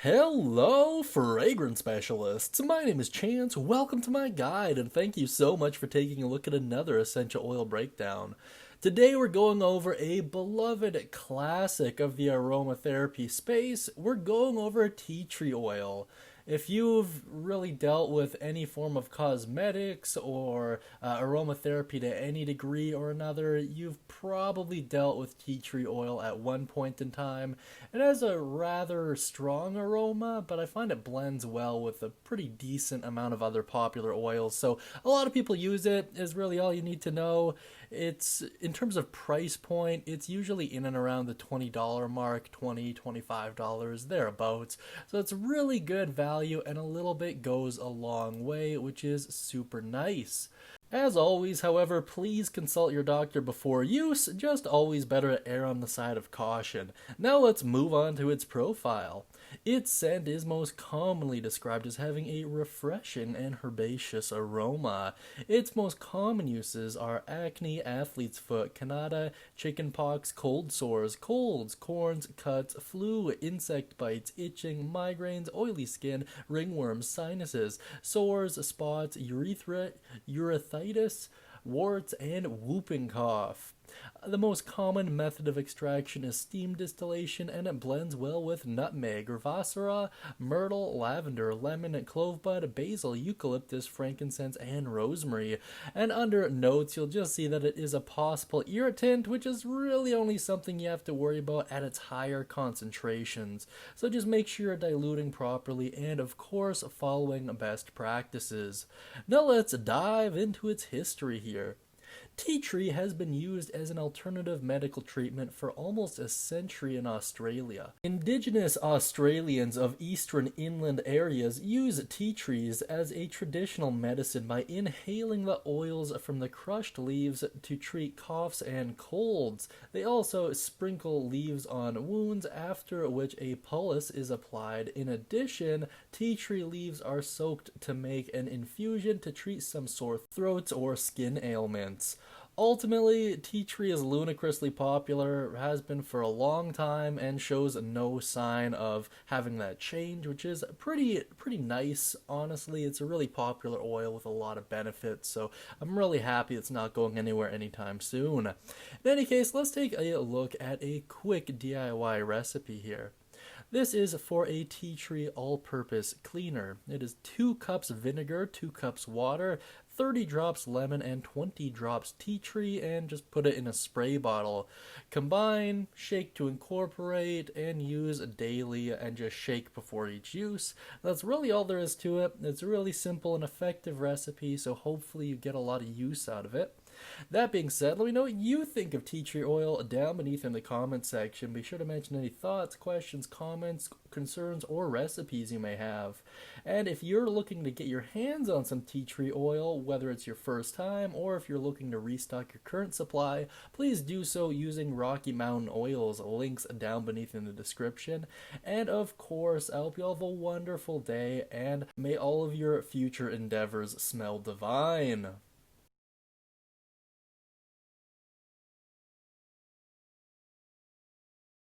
Hello, fragrance specialists. My name is Chance. Welcome to my guide, and thank you so much for taking a look at another essential oil breakdown. Today we're going over a beloved classic of the aromatherapy space. We're going over tea tree oil. If you've really dealt with any form of cosmetics or aromatherapy to any degree or another, you've probably dealt with tea tree oil at one point in time. It has a rather strong aroma, but I find it blends well with a pretty decent amount of other popular oils. So a lot of people use it, is really all you need to know. It's, in terms of price point, it's usually in and around the $20 mark, $20, $25, thereabouts. So it's really good value, and a little bit goes a long way, which is super nice. As always, however, please consult your doctor before use, just always better to err on the side of caution. Now let's move on to its profile. Its scent is most commonly described as having a refreshing and herbaceous aroma. Its most common uses are acne, athlete's foot, Candida, chickenpox, cold sores, colds, corns, cuts, flu, insect bites, itching, migraines, oily skin, ringworms, sinuses, sores, spots, urethritis, warts, and whooping cough. The most common method of extraction is steam distillation, and it blends well with nutmeg, Ravintsara, Myrtle, Lavender, lemon, clove bud, Basil, Eucalyptus, Frankincense, and Rosemary. And under notes, you'll just see that it is a possible irritant, which is really only something you have to worry about at its higher concentrations. So just make sure you're diluting properly and, of course, following best practices. Now let's dive into its history here. Tea tree has been used as an alternative medical treatment for almost a century in Australia. Indigenous Australians of eastern inland areas use tea trees as a traditional medicine by inhaling the oils from the crushed leaves to treat coughs and colds. They also sprinkle leaves on wounds, after which a poultice is applied. In addition, tea tree leaves are soaked to make an infusion to treat some sore throats or skin ailments. Ultimately, tea tree is ludicrously popular, has been for a long time, and shows no sign of having that change, which is pretty nice, honestly. It's a really popular oil with a lot of benefits, so I'm really happy it's not going anywhere anytime soon. In any case, let's take a look at a quick DIY recipe here. This is for a tea tree all-purpose cleaner. It is 2 cups vinegar, 2 cups water, 30 drops lemon, and 20 drops tea tree, and just put it in a spray bottle. Combine, shake to incorporate, and use daily, and just shake before each use. That's really all there is to it. It's a really simple and effective recipe, so hopefully you get a lot of use out of it. That being said, let me know what you think of tea tree oil down beneath in the comments section. Be sure to mention any thoughts, questions, comments, concerns, or recipes you may have. And if you're looking to get your hands on some tea tree oil, whether it's your first time or if you're looking to restock your current supply, please do so using Rocky Mountain Oils. Links down beneath in the description. And of course, I hope you all have a wonderful day, and may all of your future endeavors smell divine.